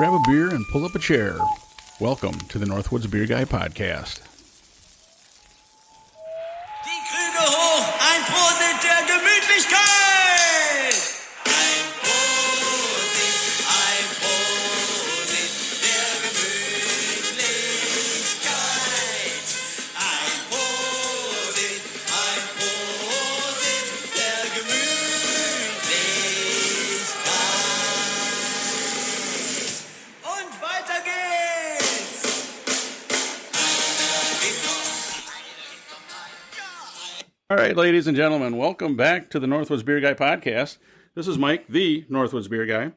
grab a beer and pull up a chair. Welcome to the NorthwoodsBeerGuy podcast. Die Krüge hoch, ein Prosit der Gemütlichkeit! Ein Prosit der Gemütlichkeit! Ein Prosit der Gemütlichkeit! Und weiter geht's! All right, ladies and gentlemen, welcome back to the NorthwoodsBeerGuy podcast. This is Mike, the NorthwoodsBeerGuy.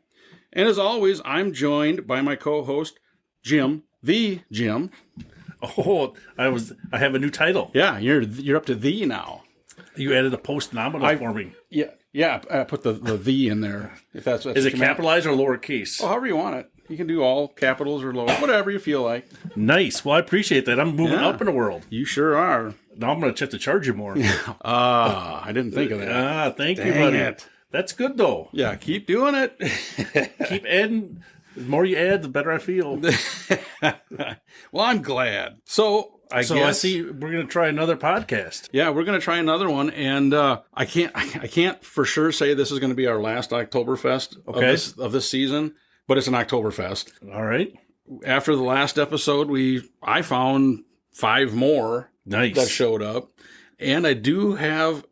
And as always, I'm joined by my co-host, Jim, the Jim. Oh, I have a new title. Yeah, you're up to the now. You added a post-nominal for me. Yeah, I put the in there. If that's Is it capitalized or lowercase? Oh, however you want it. You can do all capitals or lower, whatever you feel like. Nice. Well, I appreciate that. I'm moving up in the world. You sure are. Now I'm going to have to charge you more. I didn't think of that. Thank you, Dang buddy. it. That's good, though. Yeah, keep doing it. Keep adding. The more you add, the better I feel. Well, I'm glad. So I see we're going to try another podcast. Yeah, we're going to try another one, and I can't for sure say this is going to be our last Oktoberfest of this season, but it's an Oktoberfest. All right. After the last episode, I found 5 more that showed up, and I do have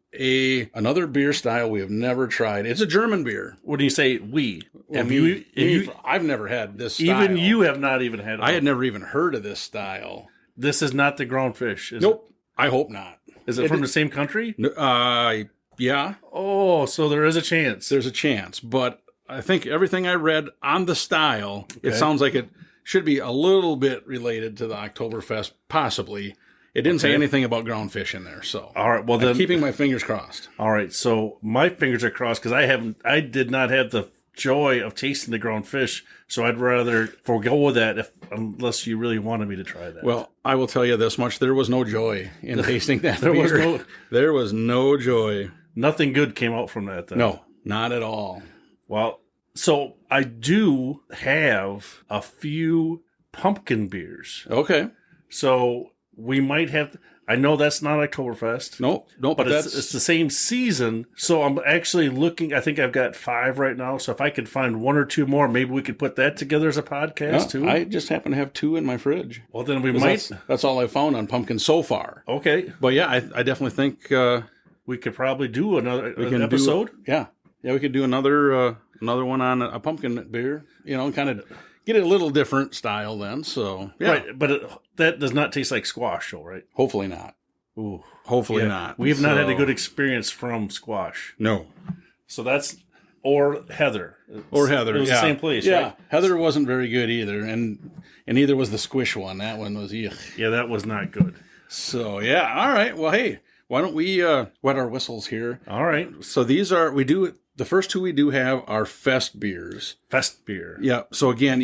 another beer style we have never tried. It's a German beer. What do you say? We? I've never had this style. Even you have not even had it. I had never even heard of this style. This is not the ground fish, is Nope. I hope not. Is it from the same country? Yeah. Oh, so there is a chance. There's a chance, but I think everything I read on the style, it sounds like it should be a little bit related to the Oktoberfest, possibly. It didn't say anything about ground fish in there, so all right. Well, I'm keeping my fingers crossed. All right, so my fingers are crossed because I did not have the joy of tasting the ground fish, so I'd rather forego that unless you really wanted me to try that. Well, I will tell you this much: there was no joy in tasting that beer. There was no joy. Nothing good came out from that, then. No, not at all. Well, so I do have a few pumpkin beers. Okay. So we might have. I know that's not Oktoberfest. No, but it's the same season. So I'm actually looking. I think I've got 5 right now. So if I could find 1 or 2 more, maybe we could put that together as a podcast too. I just happen to have 2 in my fridge. Well, then we might. That's all I've found on pumpkin so far. Okay. But yeah, I definitely think we could probably do another episode. Yeah, we could do another one on a pumpkin beer. Kind of get it a little different style then. So yeah. Right, but that does not taste like squash, though, right? Hopefully not. Ooh, hopefully not. We have not had a good experience from squash. No. So that's or Heather. It was the same place. Yeah, right? Heather wasn't very good either, and neither was the squish one. That one was Yeah, that was not good. So yeah, all right. Well, hey, why don't we wet our whistles here? All right. So the first 2 we do have are fest beers. Fest beer. Yeah. So again,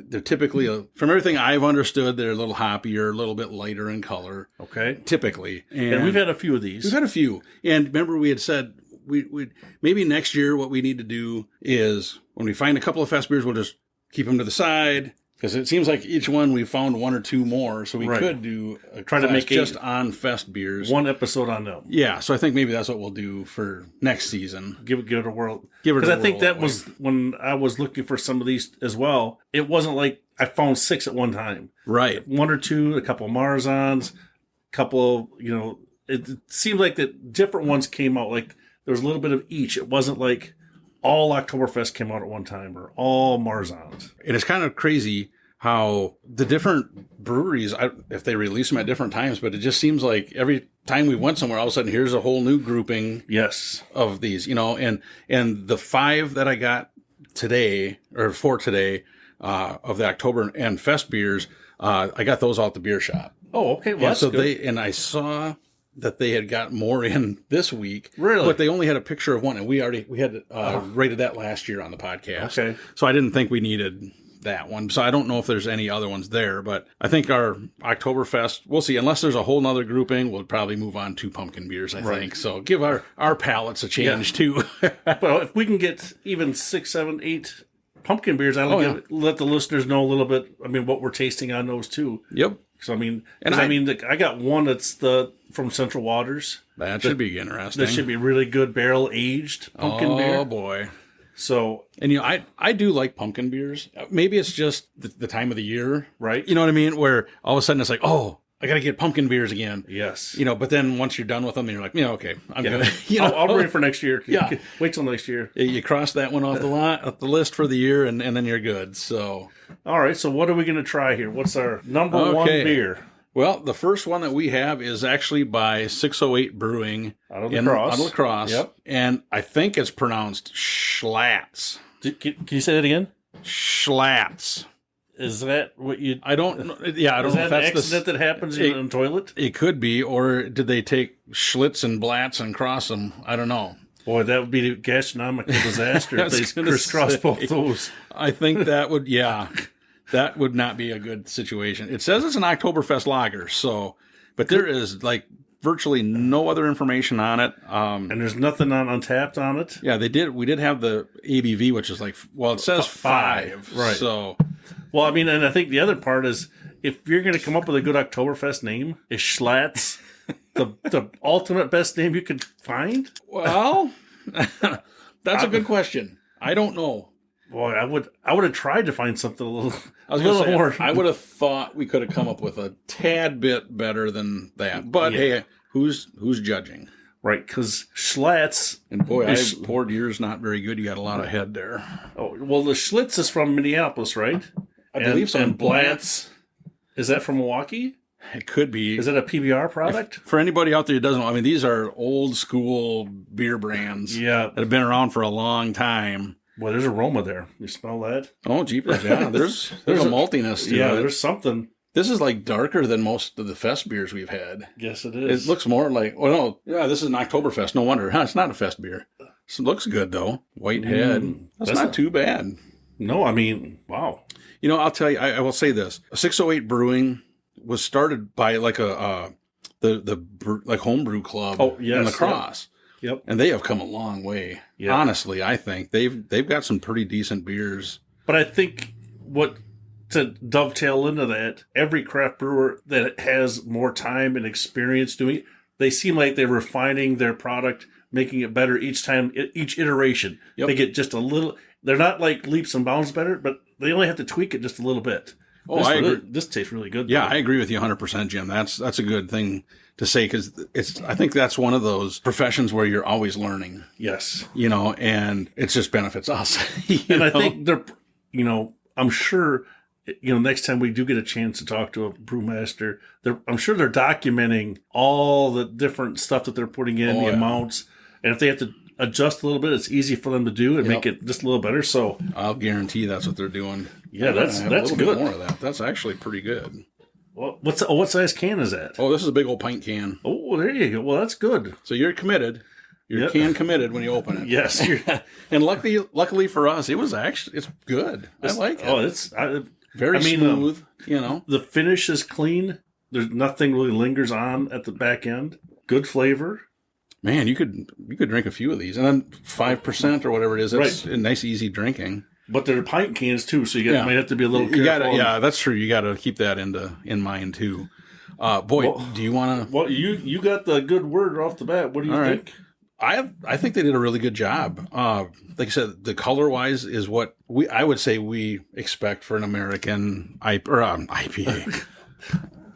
they're typically, from everything I've understood, they're a little hoppier, a little bit lighter in color. Okay. Typically. And we've had a few of these. We've had a few. And remember we had said, we maybe next year what we need to do is when we find a couple of fest beers, we'll just keep them to the side. Because it seems like each one we found 1 or 2 more, so we could do try to make just on fest beers. 1 episode on them. Yeah, so I think maybe that's what we'll do for next season. Give it a whirl. Because I think that was when I was looking for some of these as well. It wasn't like I found 6 at one time. Right. 1 or 2, a couple of Marzans, a couple of, it seemed like that different ones came out. Like there was a little bit of each. It wasn't like all Oktoberfest came out at one time or all Marzans. It is kind of crazy how the different breweries, if they release them at different times, but it just seems like every time we went somewhere, all of a sudden here's a whole new grouping of these, and the 5 that I got today, or for today, of the October and Fest beers, I got those out the beer shop. Oh, okay. Well, that's good. I saw that they had got more in this week. Really? But they only had a picture of 1, and we had rated that last year on the podcast. Okay. So I didn't think we needed that one. So I don't know if there's any other ones there, but I think our Oktoberfest, we'll see. Unless there's a whole nother grouping, we'll probably move on to pumpkin beers, I think. So give our palates a change too. Well, if we can get even 6, 7, 8 pumpkin beers, let the listeners know a little bit. I mean, what we're tasting on those too. Yep. So I got one that's from Central Waters. That should be interesting. That should be really good barrel aged pumpkin beer. Oh boy. So, and I do like pumpkin beers. Maybe it's just the time of the year, right? You know what I mean? Where all of a sudden it's like, oh, I got to get pumpkin beers again. Yes. But then once you're done with them, you're like, okay, I'm good. I'll wait for next year. Yeah. Wait till next year. You cross that one off the list for the year, and then you're good. So, all right. So what are we going to try here? What's our number one beer? Well, the first one that we have is actually by 608 Brewing out of La Crosse. Yep. And I think it's pronounced Schlatz. Can you say that again? Schlatz. Is that what you... I don't know. Yeah, I don't know if that's an accident that happens in a toilet? It could be, or did they take Schlitz and Blatz and cross them? I don't know. Boy, that would be a gastronomical disaster if they crisscross both those. I think that would, that would not be a good situation. It says it's an Oktoberfest lager, but there is virtually no other information on it. And there's nothing on Untappd on it? Yeah, we did have the ABV, which is it says 5. Right. So... Well, I mean, and I think the other part is, if you're going to come up with a good Oktoberfest name, is Schlatz the ultimate best name you could find? Well, that's a good question. I don't know. Boy, I would have tried to find something a little more. I would have thought we could have come up with a tad bit better than that. But hey, who's judging? Right, because Schlatz... And boy, I poured yours not very good. You got a lot of head there. Oh, well, the Schlitz is from Minneapolis, right? I believe so. And Blatz, is that from Milwaukee? It could be. Is that a PBR product? For anybody out there who doesn't know, I mean, these are old school beer brands that have been around for a long time. Well, there's aroma there. You smell that? Oh, jeepers, yeah. There's a maltiness to it. There's something. This is darker than most of the fest beers we've had. Yes, it is. It looks more this is an Oktoberfest. No wonder. It's not a fest beer. It looks good, though. White head. That's not too bad. No, I mean, wow. I'll tell you, I will say this. 608 Brewing was started by the homebrew club in La Crosse. Yep. And they have come a long way. Yep. Honestly, I think they've got some pretty decent beers. But I think to dovetail into that, every craft brewer that has more time and experience doing it, they seem like they're refining their product, making it better each time, each iteration. Yep. They get just a little... They're not leaps and bounds better, but they only have to tweak it just a little bit. Oh, I agree. This tastes really good. Yeah, I agree with you 100%, Jim. That's a good thing to say, because I think that's one of those professions where you're always learning. Yes. And it just benefits us. I think they're, I'm sure, next time we do get a chance to talk to a brewmaster, I'm sure they're documenting all the different stuff that they're putting in, amounts. And if they have to adjust a little bit, it's easy for them to do and make it just a little better. So I'll guarantee that's what they're doing. Yeah, that's good. Bit more of that. That's actually pretty good. Well, what size can is that? Oh, this is a big old pint can. Oh, there you go. Well, that's good. So you're committed. You're can committed when you open it. Yes. And luckily for us, it's good. I like it. Oh, it's very smooth. The finish is clean. There's nothing really lingers on at the back end. Good flavor. Man, you could drink a few of these, and then 5% or whatever it is. It's a nice, easy drinking. But they're pint cans too, so you might have to be a little careful. That's true. You got to keep that in mind too. Do you want to? Well, you got the good word off the bat. What do you think? I think they did a really good job. Like I said, the color wise is what I would say we expect for an American IPA.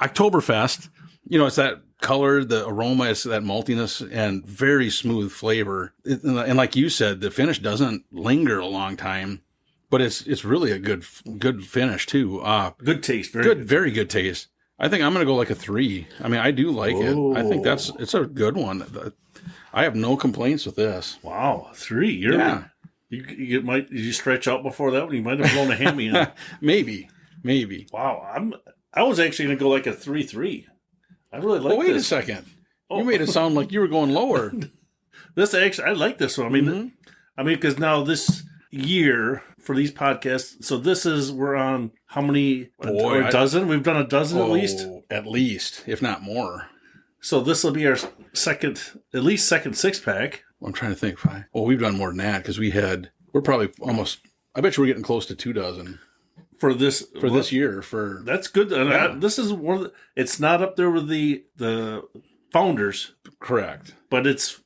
Oktoberfest. It's that color, the aroma, it's that maltiness and very smooth flavor. And like you said, the finish doesn't linger a long time, but it's really a good finish too. Good taste, very good taste. I think I'm going to go a 3. I mean, I do like it. I think it's a good one. I have no complaints with this. Wow, 3. Did you stretch out before that one? You might have blown a hammy in. Maybe. Wow, I was actually going to go a 3-3. I really like this. Wait a second. You made it sound like you were going lower. I like this one. I mean, because now this year for these podcasts, so we're on how many? A dozen? We've done a dozen at least? At least, if not more. So this will be our second 6-pack. I'm trying to think. Well, we've done more than that because we're probably almost I bet you we're getting close to 2 dozen for this year. That's good. This is one of it's not up there with the founders, correct? But if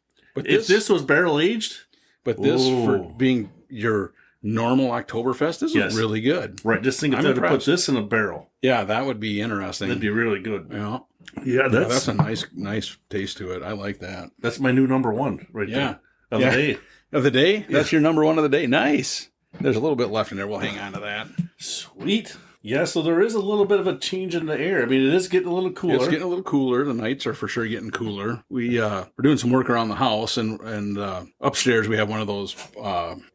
this was barrel aged, but this for being your normal Oktoberfest, this is really good. Right, just think if they had to put this in a barrel. Yeah, that would be interesting. That'd be really good. Yeah, that's a nice taste to it. I like that. That's my new number one right there of the day. Of the day? That's your number one of the day. Nice. There's a little bit left in there. We'll hang on to that. Sweet. Yeah, so there is a little bit of a change in the air. I mean, it is getting a little cooler. It's getting a little cooler. The nights are for sure getting cooler. We're doing some work around the house, and upstairs we have one of those.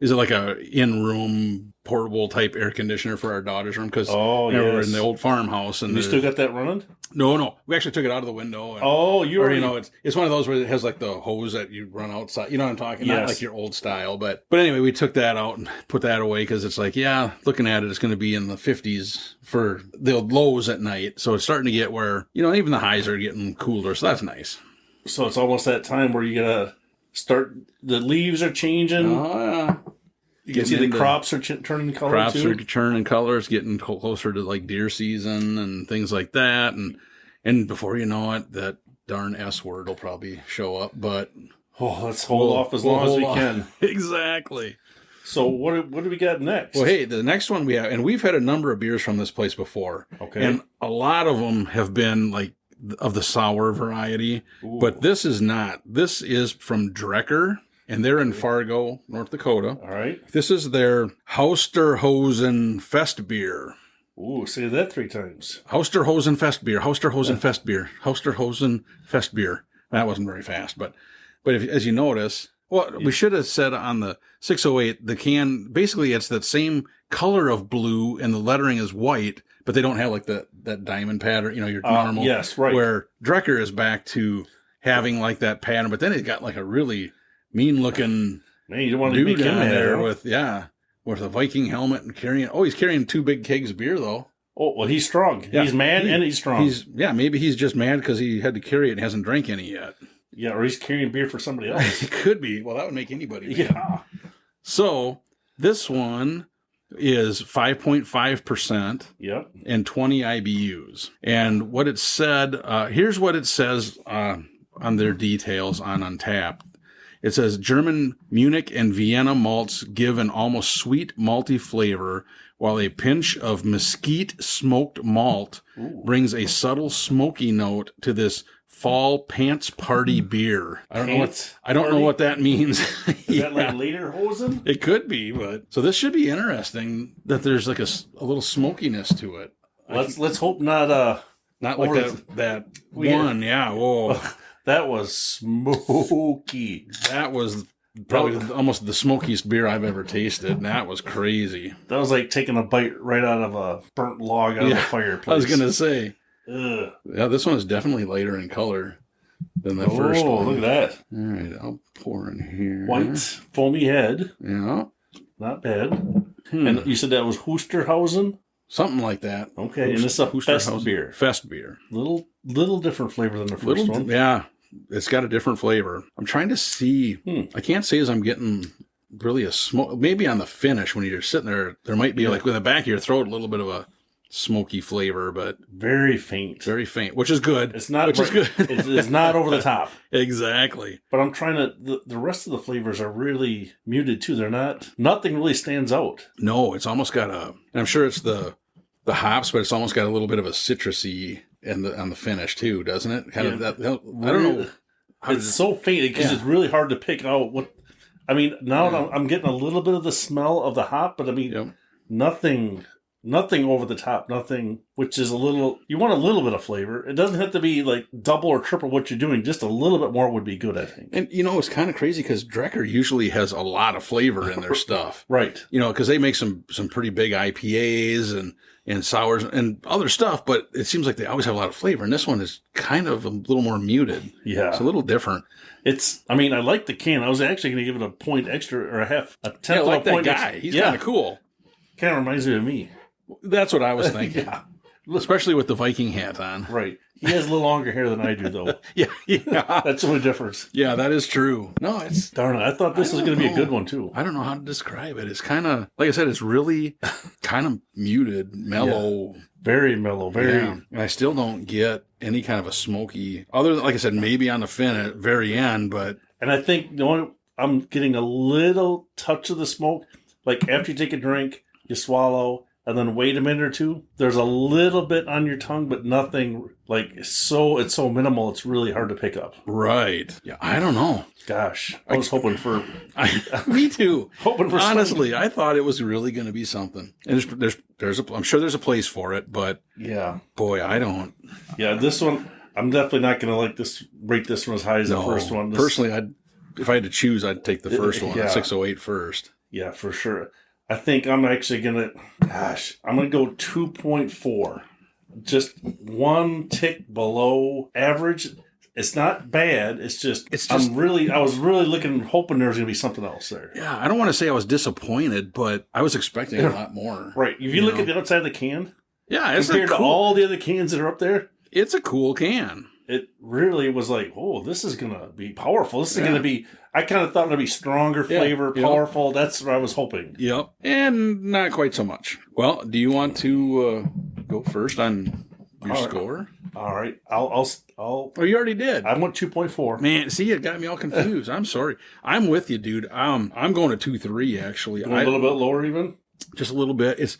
Is it like a in-room portable type air conditioner for our daughter's room? Because we're in the old farmhouse, and you still got that running? No, we actually took it out of the window. And, it's one of those where it has like the hose that you run outside. You know what I'm talking about? Not like your old style, but anyway, we took that out and put that away because it's like, looking at it, it's going to be in the 50s for the lows at night. So it's starting to get where, even the highs are getting cooler. So that's nice. So it's almost that time where you gotta start. The leaves are changing. You can see the crops are turning color. Crops are turning colors, getting closer to like deer season and things like that. And before you know it, that darn S word will probably show up. But let's hold off as long as we can. Exactly. So what do we got next? Well, hey, the next one we have, and we've had a number of beers from this place before. Okay. And a lot of them have been like of the sour variety. Ooh. But this is not. This is from Drekker. And they're in Fargo, North Dakota. All right. This is their Hausterhasen Festbier. Ooh, say that 3 times. Hausterhasen Festbier. Hausterhasen Festbier. Hausterhasen Festbier. That wasn't very fast, but as you notice, we should have said on the 608, the can, basically it's that same color of blue and the lettering is white, but they don't have like that diamond pattern, your normal. Yes, right. Where Drekker is back to having like that pattern, but then it got like a really mean-looking you don't want to dude on there with a Viking helmet and he's carrying 2 big kegs of beer though. Oh well, he's strong. Yeah. He's mad and he's strong. Maybe he's just mad because he had to carry it and hasn't drank any yet. Yeah, or he's carrying beer for somebody else. It could be. Well, that would make anybody mad. Yeah. So this one is 5.5%. Yep. And 20 IBUs. And what it said, here's what it says on their details on Untappd. It says German Munich and Vienna malts give an almost sweet malty flavor, while a pinch of mesquite smoked malt brings a subtle smoky note to this fall pants party beer. I don't know what that means. Is that like Lederhosen? It could be, but so this should be interesting that there's like a little smokiness to it. Let's hope not like that one. Yeah. Whoa. That was smoky. That was probably almost the smokiest beer I've ever tasted, and that was crazy. That was like taking a bite right out of a burnt log out of the fireplace. I was going to say. Ugh. Yeah, this one is definitely lighter in color than the first one. Look at that. All right, I'll pour in here. White, foamy head. Yeah. Not bad. And you said that was Hausterhasen? Something like that. Okay, and this is a Festbier. Festbier. Little different flavor than the first one. Yeah, it's got a different flavor. I'm trying to see. I can't say as I'm getting really a smoke. Maybe on the finish when you're sitting there, there might be like in the back of your throat a little bit of a smoky flavor, but very faint, which is good. It's not, which is good. It's not over the top. Exactly. But I'm trying to. The rest of the flavors are really muted too. They're not. Nothing really stands out. No, it's almost got a. And I'm sure it's the hops, but it's almost got a little bit of a citrusy on the finish too, doesn't it? Kind of that. I don't know. It's so faint because it's really hard to pick out what. I mean, now I'm getting a little bit of the smell of the hop, but I mean, nothing over the top, nothing, which is you want a little bit of flavor. It doesn't have to be like double or triple what you're doing. Just a little bit more would be good, I think. And, it's kind of crazy because Drekker usually has a lot of flavor in their stuff. Right. Because they make some pretty big IPAs and sours and other stuff, but it seems like they always have a lot of flavor. And this one is kind of a little more muted. Yeah. It's a little different. I like the can. I was actually going to give it a point extra or a tenth of a that point guy. He's kind of cool. Kind of reminds me of me. That's what I was thinking. Yeah. Especially with the Viking hat on. Right. He has a little longer hair than I do, though. Yeah. That's the only difference. Yeah, that is true. No, it's... Darn it. I thought this was going to be a good one, too. I don't know how to describe it. It's kind of, like I said, it's really kind of muted, mellow. Yeah. Very mellow, very... Yeah. And I still don't get any kind of a smoky, other than, like I said, maybe on the fin at the very end, but... And I think I'm getting a little touch of the smoke. Like, after you take a drink, you swallow, and then wait a minute or two. There's a little bit on your tongue, but nothing, like, it's so minimal, it's really hard to pick up. Right. Yeah, I don't know. Gosh, I was hoping for... Me too. Hoping for Honestly, I thought it was really going to be something. And I'm sure there's a place for it, but... Yeah. Boy, I don't... Yeah, this one, I'm definitely not going to rate this one as high as the first one. Personally, if I had to choose, I'd take the first one, 608 first. Yeah, for sure. I think I'm actually going to... I'm going to go 2.4. Just one tick below average. It's not bad. It's just I was really hoping there was going to be something else there. Yeah, I don't want to say I was disappointed, but I was expecting a lot more. Right. If you look at the outside of the can, it's compared to all the other cans that are up there, it's a cool can. It really was like, oh, this is going to be powerful. This is going to be, I kind of thought it would be stronger flavor, powerful. That's what I was hoping. Yep. And not quite so much. Well, do you want to go first on your score? All right. I'll. Oh, you already did. I went 2.4. Man, see, it got me all confused. I'm sorry. I'm with you, dude. I'm going to 2.3 actually. A little bit lower, even. Just a little bit.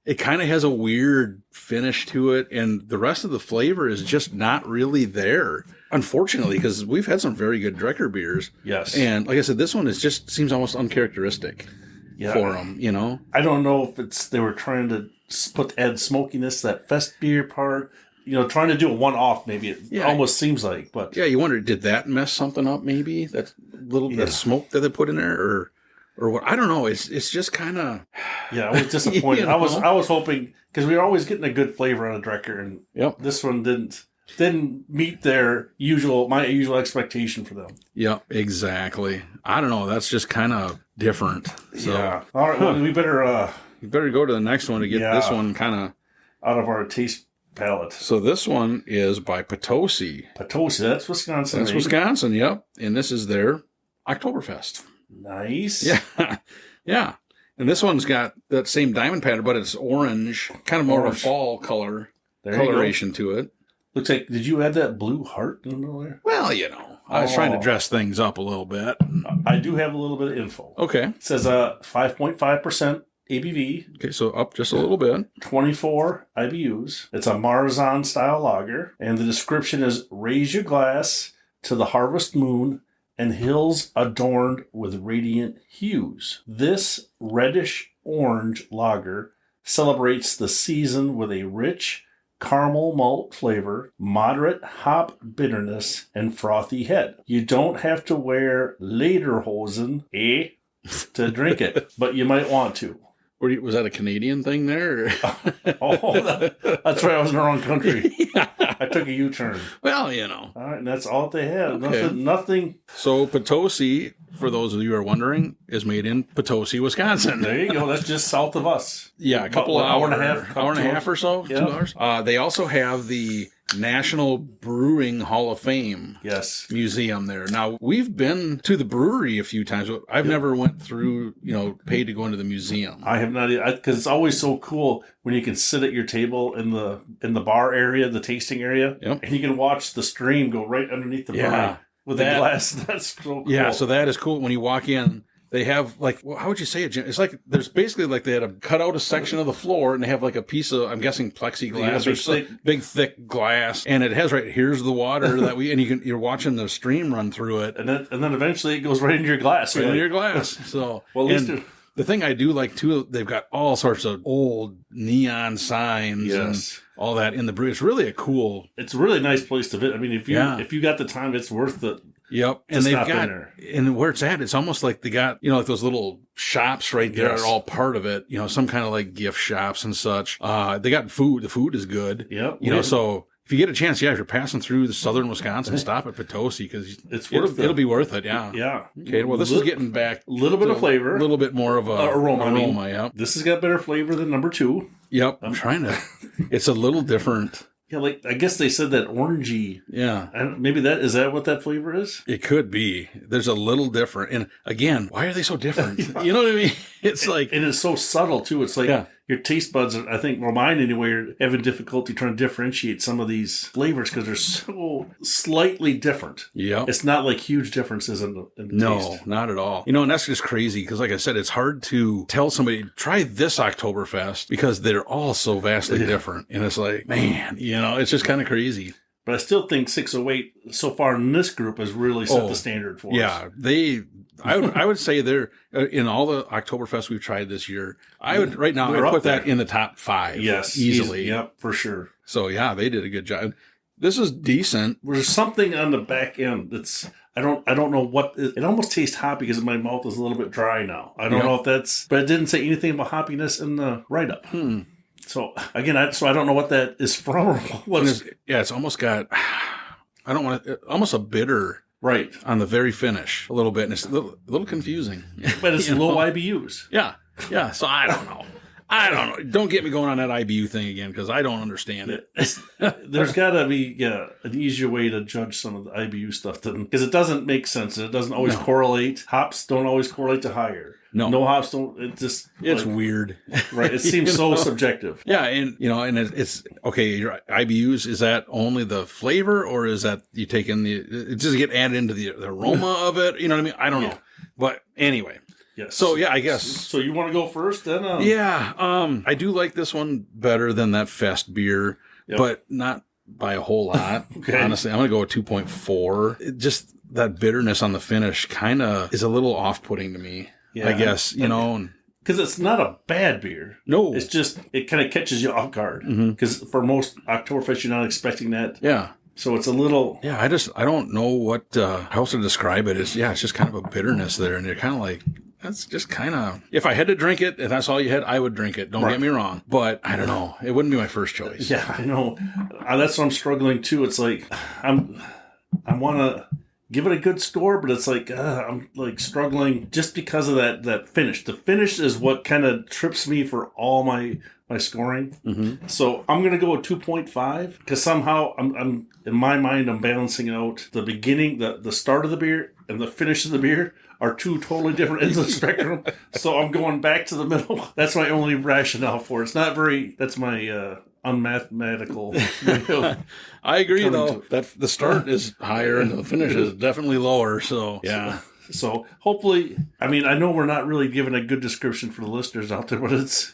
It kind of has a weird finish to it, and the rest of the flavor is just not really there. Unfortunately, because we've had some very good Drekker beers. Yes. And like I said, this one seems almost uncharacteristic for them. You know. I don't know if they were trying to add smokiness, that Festbier part. Trying to do a one-off, maybe it almost seems like. But yeah, you wonder, did that mess something up? Maybe that little that smoke that they put in there, or what? I don't know. It's just kind of. Yeah, I was disappointed. I was hoping, because we were always getting a good flavor on a Drekker, and this one didn't meet my usual expectation for them. Yep, exactly. I don't know. That's just kind of different. So. Yeah. All right. Well, we better. You better go to the next one to get this one kind of out of our taste palette. So this one is by Potosi. Potosi, that's Wisconsin. That's Wisconsin, yep. And this is their Oktoberfest. Nice. Yeah. Yeah. And this one's got that same diamond pattern, but it's orange, kind of more of a fall coloration to it. Looks like, did you add that blue heart in there? Well, I was trying to dress things up a little bit. I do have a little bit of info. Okay. It says 5.5% ABV. Okay, so up just a little bit. 24 IBUs. It's a Marzahn style lager. And the description is, raise your glass to the harvest moon and hills adorned with radiant hues. This reddish orange lager celebrates the season with a rich caramel malt flavor, moderate hop bitterness, and frothy head. You don't have to wear lederhosen, to drink it, but you might want to. Was that a Canadian thing there? That's right. I was in the wrong country. I took a U-turn. Well, All right, and that's all they had. Okay. Nothing. So Potosi, for those of you who are wondering, is made in Potosi, Wisconsin. There you go. That's just south of us. Yeah, a couple of hour and a half or so, 2 hours. They also have the National Brewing Hall of Fame museum there. Now, we've been to the brewery a few times, but I've never went through, paid to go into the museum. I have not, because it's always so cool when you can sit at your table in the bar area, the tasting area, and you can watch the stream go right underneath the bar with the glass. That's so cool. Yeah, so that is cool. When you walk in, they have, how would you say it, Jim? It's like, there's basically they had to cut out a section of the floor, and they have a piece of, I'm guessing, plexiglass big thick glass, and it has here's the water and you're watching the stream run through it. And then eventually it goes right into your glass. Right into your glass. So, well, at least the thing I do like, too, they've got all sorts of old neon signs and all that in the brewery. It's really it's a really nice place to visit. I mean, if you got the time, it's worth it. Yep. And they've got, and where it's at, it's almost like they got, those little shops right there are all part of it, some kind of gift shops and such. They got food. The food is good. Yep. So if you get a chance, if you're passing through the southern Wisconsin, stop at Potosi because it'll be worth it. Yeah. Yeah. Okay. Well, this is getting back a little bit of flavor, a little bit more of a aroma. Yeah. This has got better flavor than number 2. Yep. I'm trying to, it's a little different Yeah, like I guess they said that orangey. Yeah. Maybe is that what that flavor is? It could be. There's a little different. And again, why are they so different? You know what I mean? It's like... And it's so subtle, too. It's like your taste buds, I think, well, mine anyway, are having difficulty trying to differentiate some of these flavors because they're so slightly different. Yeah. It's not like huge differences in the taste. No, not at all. You know, and that's just crazy because, like I said, it's hard to tell somebody, try this Oktoberfest because they're all so vastly different. And it's like, man, you know, it's just kind of crazy. But I still think 608 so far in this group has really set the standard for us. Yeah, I would say they're in all the Oktoberfest we've tried this year. I would put that in the top 5. Yes, easily. Yep, for sure. So yeah, they did a good job. This is decent. There's something on the back end that's I don't know what it almost tastes hoppy because my mouth is a little bit dry now. I don't know if that's, but it didn't say anything about hoppiness in the write up. So again, I don't know what that is from. It's almost got, almost a bitter on the very finish a little bit, and it's a little confusing. But it's low IBUs. Yeah. So I don't know. Don't get me going on that IBU thing again because I don't understand it. There's got to be an easier way to judge some of the IBU stuff because it doesn't make sense. It doesn't always correlate. Hops don't always correlate to higher. No hops don't. It's weird, right? It seems so subjective. Yeah, and it's okay. Your IBUs, is that only the flavor, or is that you take in it does it get added into the aroma of it? You know what I mean? I don't know, but anyway. Yes. So yeah, I guess. So you want to go first, then? I do like this one better than that Festbier, but not by a whole lot. Okay. Honestly, I'm going to go with 2.4. Just that bitterness on the finish kind of is a little off-putting to me. Yeah, I guess, because it's not a bad beer. No. It's just, it kind of catches you off guard. Because for most Oktoberfest, you're not expecting that. Yeah. So it's a little... Yeah, I don't know what, how else to describe it. It's just kind of a bitterness there. And you're kind of like, that's just kind of... If I had to drink it, if that's all you had, I would drink it. Don't get me wrong. But I don't know. It wouldn't be my first choice. Yeah, I know. That's what I'm struggling too. It's like, I want to... give it a good score, but it's like I'm like struggling just because of that finish. The finish is what kind of trips me for all my scoring. So I'm gonna go with 2.5 because somehow I'm in my mind I'm balancing out the beginning, the start of the beer and the finish of the beer are two totally different ends of the spectrum. So I'm going back to the middle. That's my only rationale for it. It's not very. That's my unmathematical. I agree, though, that the start is higher and the finish is definitely lower. So, yeah. So hopefully, I mean, I know we're not really giving a good description for the listeners out there, but it's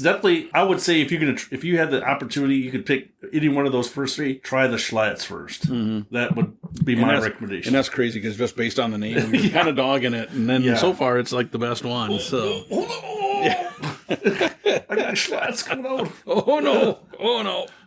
definitely, I would say if you had the opportunity, you could pick any one of those first 3, try the Schlatz first. That would be my recommendation. And that's crazy because just based on the name, you're kind of dogging it. And then so far, it's like the best one. So. I got Schlatz coming out. Oh no.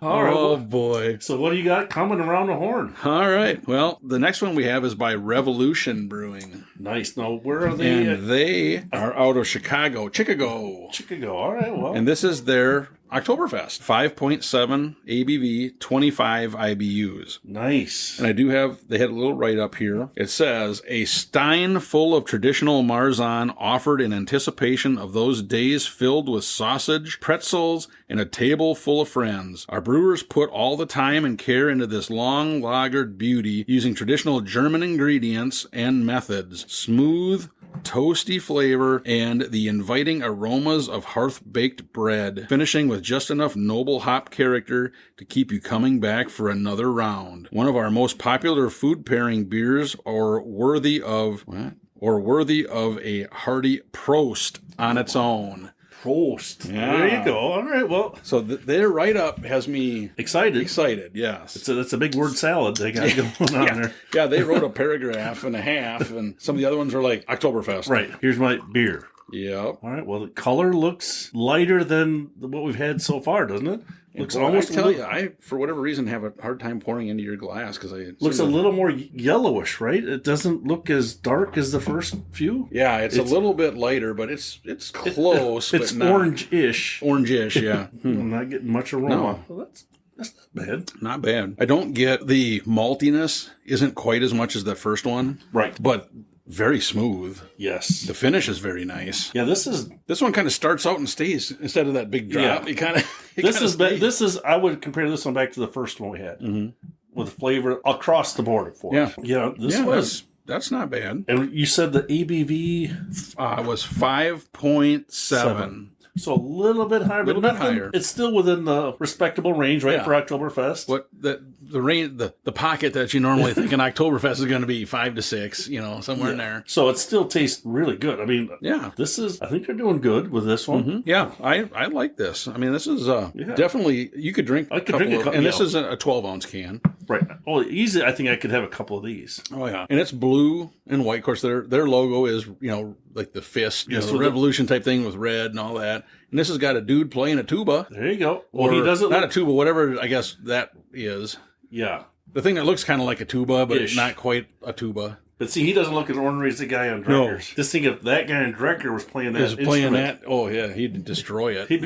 All right. Oh boy. So what do you got coming around the horn? All right. Well, the next one we have is by Revolution Brewing. Nice. Now, where are they? And they are out of Chicago. Chicago. All right. Well. And this is their Oktoberfest. 5.7 ABV, 25 IBUs. Nice. And they had a little write-up here. It says, a stein full of traditional Marzen offered in anticipation of those days filled with sausage, pretzels, and a table full of friends. Our brewers put all the time and care into this long lagered beauty using traditional German ingredients and methods. Smooth, toasty flavor, and the inviting aromas of hearth-baked bread, finishing with just enough noble hop character to keep you coming back for another round. One of our most popular food pairing beers, or worthy of a hearty Prost on its own. Prost. Yeah. There you go. All right, well. So their write-up has me... Excited, yes. It's a big word salad they got going on there. Yeah, they wrote a paragraph and a half, and some of the other ones are like Oktoberfest. Right. Here's my beer. Yep. All right, well, the color looks lighter than what we've had so far, doesn't it? Looks almost. I for whatever reason have a hard time pouring into your glass because looks a little more yellowish, right? It doesn't look as dark as the first few. Yeah, it's a little bit lighter, but it's close. It's orange-ish. Orange-ish, yeah. I'm not getting much aroma. No. Well, that's not bad. Not bad. I don't get the maltiness. Isn't quite as much as that first one. Right, but very smooth. Yes. The finish is very nice. Yeah, this one kind of starts out and stays instead of that big drop. Yeah. This is I would compare this one back to the first one we had with flavor across the board for it. Yeah, that's not bad. And you said the ABV was 5.7. So a little bit higher, but nothing. Higher. It's still within the respectable range, right, for Oktoberfest. What the range, the pocket that you normally think an Oktoberfest is going to be 5 to 6, somewhere in there. So it still tastes really good. I mean, I think they're doing good with this one. Mm-hmm. Yeah, I like this. I mean, this is definitely, you could drink a couple, and this is a 12-ounce can. Right. Oh, easy. I think I could have a couple of these. Oh, yeah. And it's blue and white. Of course, their logo is, like the fist, the revolution type thing with red and all that. And this has got a dude playing a tuba. There you go. Well, he doesn't not a tuba, whatever I guess that is. Yeah. The thing that looks kind of like a tuba, but it's not quite a tuba. But see, he doesn't look as ornery as the guy on Drekker. No. Just think if that guy on Drekker was playing that oh yeah, he'd destroy it. He'd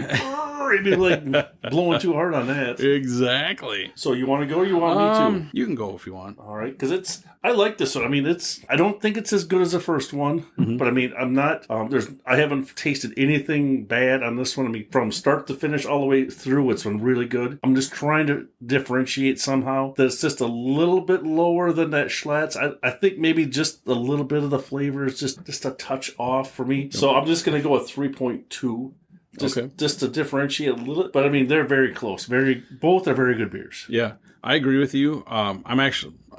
be like blowing too hard on that. Exactly. So you want to go or you want me to? You can go if you want. All right, because I like this one. I mean, I don't think it's as good as the first one, but I mean, I'm not, I haven't tasted anything bad on this one. I mean, from start to finish all the way through, it's been really good. I'm just trying to differentiate somehow that it's just a little bit lower than that Schlatz. I think maybe just a little bit of the flavor is just a touch off for me. So I'm just going to go with 3.2. Just to differentiate a little. But I mean, they're very close. Both are very good beers. Yeah, I agree with you. I'm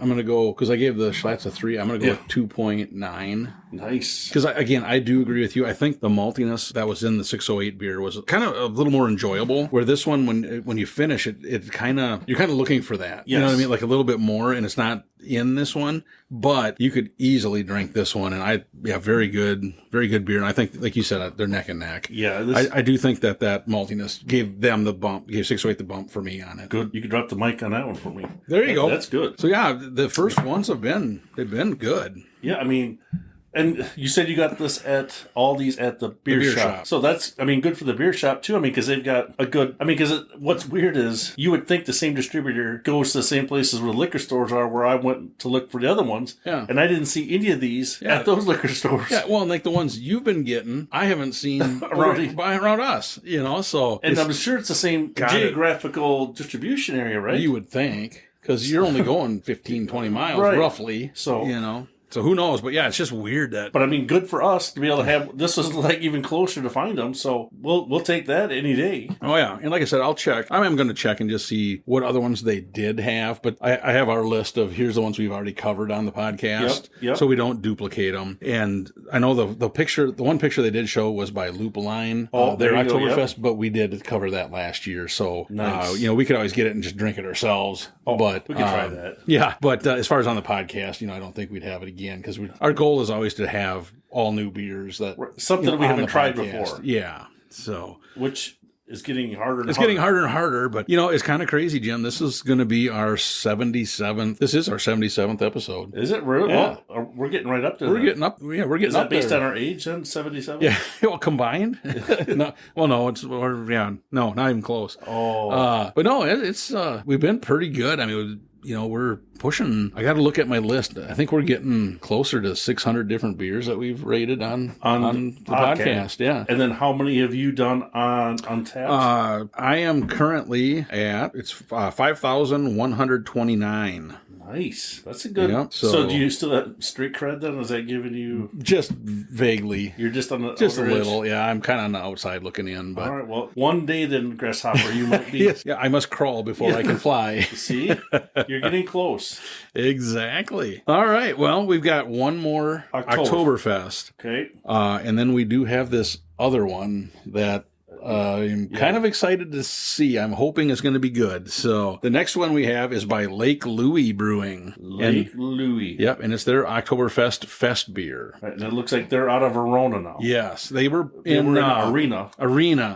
going to go, because I gave the Schlatz a 3, I'm going to go with 2.9. Nice. Because, I do agree with you. I think the maltiness that was in the 608 beer was kind of a little more enjoyable, where this one, when you finish it, you're kind of looking for that. Yes. You know what I mean? Like a little bit more, and it's not in this one, but you could easily drink this one, and very good beer. And I think, like you said, they're neck and neck. Yeah. I do think that maltiness gave them the bump, gave 608 the bump for me on it. Good. You could drop the mic on that one for me. There you go. That's good. So yeah, the first ones they've been good. Yeah, I mean, and you said you got this at the beer shop. So that's, good for the beer shop too. Because they've got a good, because what's weird is you would think the same distributor goes to the same places where the liquor stores are, where I went to look for the other ones. Yeah. And I didn't see any of these at those liquor stores. Yeah. Well, and like the ones you've been getting, I haven't seen around us, so. And I'm sure it's the same geographical distribution area, right? You would think. Because you're only going 15, 20 miles, roughly. So, So who knows? But yeah, it's just weird that. But good for us to be able to have this is like even closer to find them. So we'll take that any day. Oh yeah, and like I said, I'll check. I'm going to check and just see what other ones they did have. But I have our list of here's the ones we've already covered on the podcast, so we don't duplicate them. And I know the one picture they did show was by Loop Line, their Oktoberfest, but we did cover that last year. So nice. We could always get it and just drink it ourselves. But we could try that. Yeah, but as far as on the podcast, I don't think we'd have it again, because our goal is always to have all new beers that something we haven't tried before. Yeah, so which is getting harder. Getting harder and harder, but it's kind of crazy, Jim. This is going to be our 77th. This is our 77th episode. Is it really? Yeah. Well, we're getting right up to. We're getting up. Yeah, we're getting up. Is that based on our age then? 77. Yeah. Well, combined. No. Well, no. No, not even close. Oh. But no, it's we've been pretty good. We're pushing. I got to look at my list. I think we're getting closer to 600 different beers that we've rated on the podcast. Yeah. And then how many have you done on Untappd? I am currently at 5,129. Nice. That's a good. Yeah, so do you still have street cred then? Is that giving you just vaguely? You're just on the just a little. Yeah, I'm kind of on the outside looking in. But all right. Well, one day then, Grasshopper, you might be. Yes. Yeah, I must crawl before I can fly. See, you're getting close. Exactly. All right. Well, we've got one more Oktoberfest. Okay. And then we do have this other one that. I'm kind of excited to see. I'm hoping it's going to be good. So the next one we have is by Lake Louie Brewing. Louie. Yep, and it's their Oktoberfest Festbier. Right, and it looks like they're out of Verona now. Yes, they were in Arena.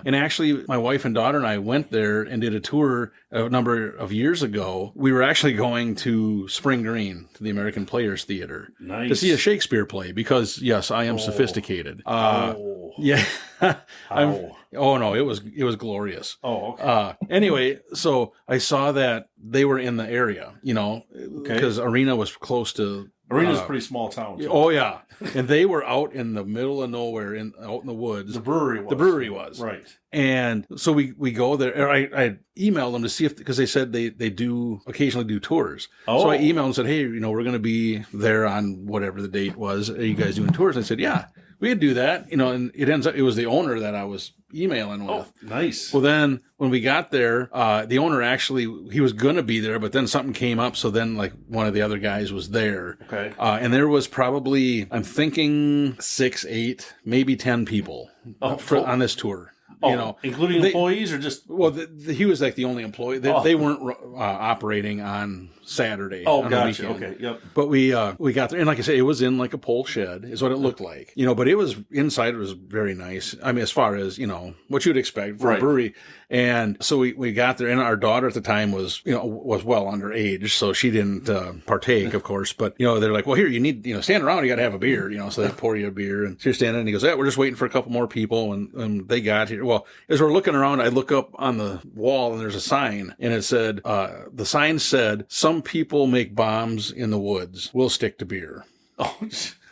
And actually, my wife and daughter and I went there and did a tour a number of years ago. We were actually going to Spring Green, to the American Players Theater, to see a Shakespeare play, because, yes, I am sophisticated. Yeah. Ow. Oh no, it was glorious. Oh, okay. Anyway, so I saw that they were in the area, because Arena was close to. Arena's a pretty small town. So. Oh yeah, and they were out in the middle of nowhere, out in the woods. The brewery was. The brewery was right. And so we go there. I emailed them to see because they said they do occasionally do tours. Oh. So I emailed them and said, hey, we're going to be there on whatever the date was. Are you guys doing tours? And I said, yeah. We could do that, and it was the owner that I was emailing with. Oh, nice. Well, then when we got there, the owner he was going to be there, but then something came up. So then one of the other guys was there. Okay. And there was probably, I'm thinking 6, 8, maybe 10 people on this tour. Including employees or just? Well, he was the only employee. They weren't operating on Saturday. Oh, on gotcha. The weekend. Okay, yep. But we got there, and like I said, it was in a pole shed, is what it looked like. But it was inside. It was very nice. I mean, as far as what you'd expect for a brewery. And so we got there, and our daughter at the time was well underage, so she didn't partake, of course. But they're like, well, here you need stand around, you got to have a beer, so they pour you a beer, and so you're standing, and he goes, yeah, we're just waiting for a couple more people, and they got here. Well, as we're looking around, I look up on the wall, and there's a sign, and it said, the sign said, some people make bombs in the woods. We'll stick to beer. Oh,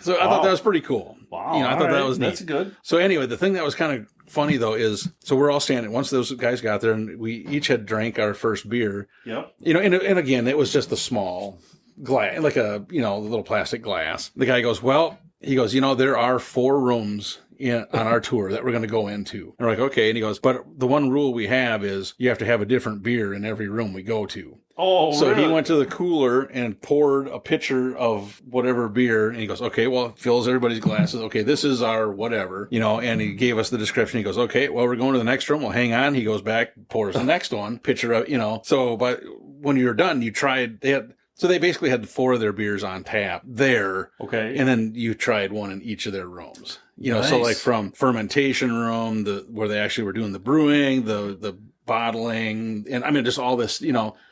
so I thought that was pretty cool. Wow. I thought that was neat. That's good. So anyway, the thing that was kind of funny though is, so we're all standing, once those guys got there, and we each had drank our first beer. Yep. And again, it was just a small glass, like a little plastic glass. The guy goes, there are 4 rooms on our tour that we're going to go into. And we're like, okay. And he goes, but the one rule we have is you have to have a different beer in every room we go to. Oh, so really? He went to the cooler and poured a pitcher of whatever beer, and he goes, okay, well, fills everybody's glasses. Okay, this is our whatever, and he gave us the description. He goes, okay, well, we're going to the next room. Well, hang on. He goes back, pours the next one, pitcher of, So, but when you're done, so they basically had 4 of their beers on tap there. Okay. And then you tried one in each of their rooms. Nice. So from fermentation room, where they actually were doing the brewing, the bottling, and I mean, just all this,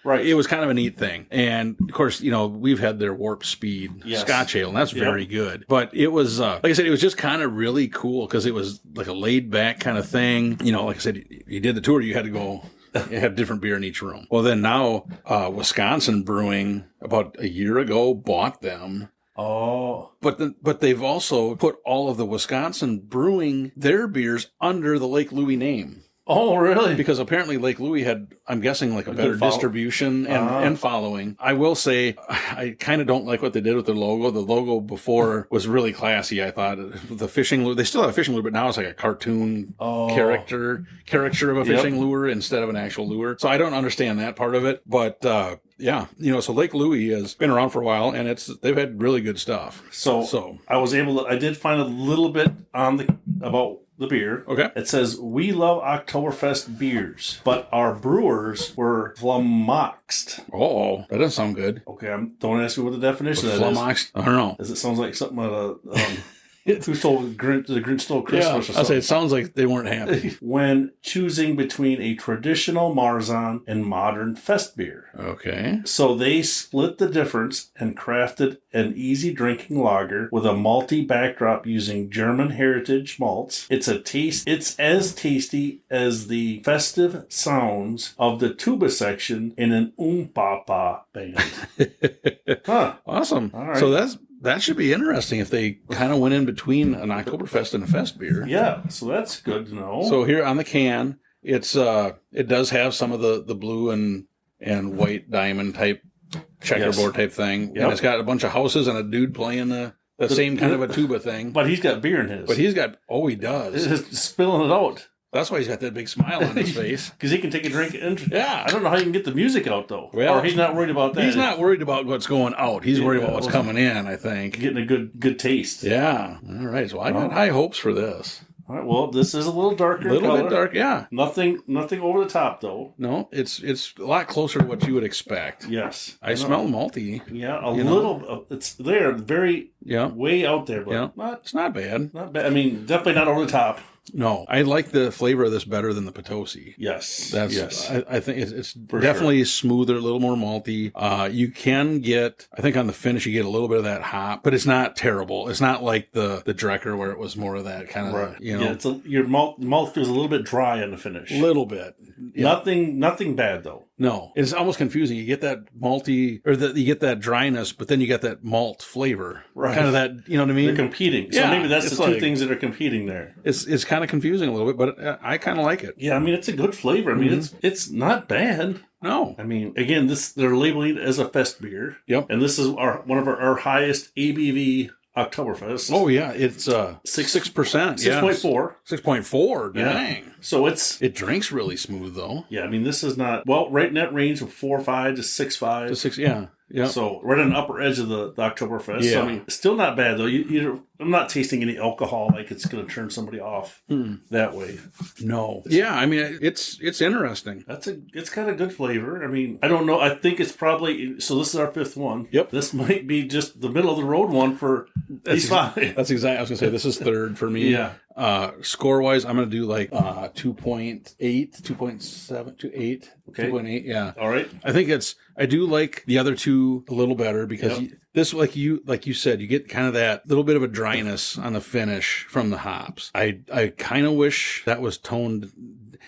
right. It was kind of a neat thing. And of course, we've had their Warp Speed Scotch Ale, and that's very good. But it was, like I said, it was just kind of really cool because it was like a laid back kind of thing. Like I said, you did the tour, you had to go. It had different beer in each room. Well, then now, Wisconsin Brewing about a year ago bought them. Oh. But they've also put all of the Wisconsin Brewing, their beers under the Lake Louie name. Oh, really? Because apparently Lake Louie had, I'm guessing, a better distribution and following. I will say, I kind of don't like what they did with their logo. The logo before was really classy, I thought. The fishing lure, they still have a fishing lure, but now it's like a cartoon caricature of a fishing lure instead of an actual lure. So I don't understand that part of it. But, yeah, so Lake Louie has been around for a while, and they've had really good stuff. So I did find a little bit about the beer. Okay. It says, we love Oktoberfest beers, but our brewers were flummoxed. Oh, that doesn't sound good. Okay, don't ask me what the definition of that is. Flummoxed? I don't know. It sounds like something out of... Who stole the Grinch stole Christmas or something? I'll say it sounds like they weren't happy. When choosing between a traditional Marzen and modern Festbier. Okay. So they split the difference and crafted an easy drinking lager with a malty backdrop using German heritage malts. It's as tasty as the festive sounds of the tuba section in an Untappd band. Huh. Awesome. All right. So that should be interesting if they kind of went in between an Oktoberfest and a Festbier. Yeah, so that's good to know. So here on the can, it does have some of the blue and white diamond type checkerboard type thing. Yep. And it's got a bunch of houses and a dude playing the same kind of a tuba thing. But he's got beer in his. But he does. It's just spilling it out. That's why he's got that big smile on his face. Because he can take a drink. Yeah. I don't know how you can get the music out, though. Well, or he's not worried about that. He's not worried about what's going out. He's worried about what's coming in, I think. Getting a good taste. Yeah. All right. So I got high hopes for this. All right. Well, this is a little darker. A little bit dark, yeah. Nothing over the top, though. No, it's a lot closer to what you would expect. Yes. I smell malty. Yeah, a little. It's there, very way out there, but it's not bad. Not bad. I mean, definitely not over the top. No, I like the flavor of this better than the Potosi. Yes. Yes. I think it's definitely smoother, a little more malty. You can get, I think on the finish, you get a little bit of that hop, but it's not terrible. It's not like the Drekker where it was more of that kind of, Yeah, your mouth feels a little bit dry on the finish. A little bit. Yeah. Nothing bad, though. No, it's almost confusing. You get that malty, or you get that dryness, but then you get that malt flavor. Right. Kind of that, you know what I mean? They're competing. So maybe that's the two things that are competing there. It's kind of confusing a little bit, but I kind of like it. Yeah, I mean, it's a good flavor. I mean, it's not bad. No. I mean, again, they're labeling it as a fest beer. Yep. And this is one of our highest ABV Oktoberfest. Oh, yeah. It's 6%. 6.4. 6.4. Dang. Yeah. So it drinks really smooth, though. Yeah, I mean, this is not, right in that range from 4.5 to 6.5. To 6, yeah. Yeah. So right on the upper edge of the Oktoberfest. Yeah. So, I mean, still not bad though. I'm not tasting any alcohol like it's going to turn somebody off that way. No. Yeah, I mean it's interesting. It's got a good flavor. I mean, I don't know. I think it's probably so. This is our fifth one. Yep. This might be just the middle of the road one for these five. That's exactly. I was going to say this is third for me. Yeah. Score wise, I'm going to do like 2.8, 2.7 to 8. Okay. 2.8. Yeah. All right. I think I do like the other two a little better because this, like you said, you get kind of that little bit of a dryness on the finish from the hops. I kind of wish that was toned,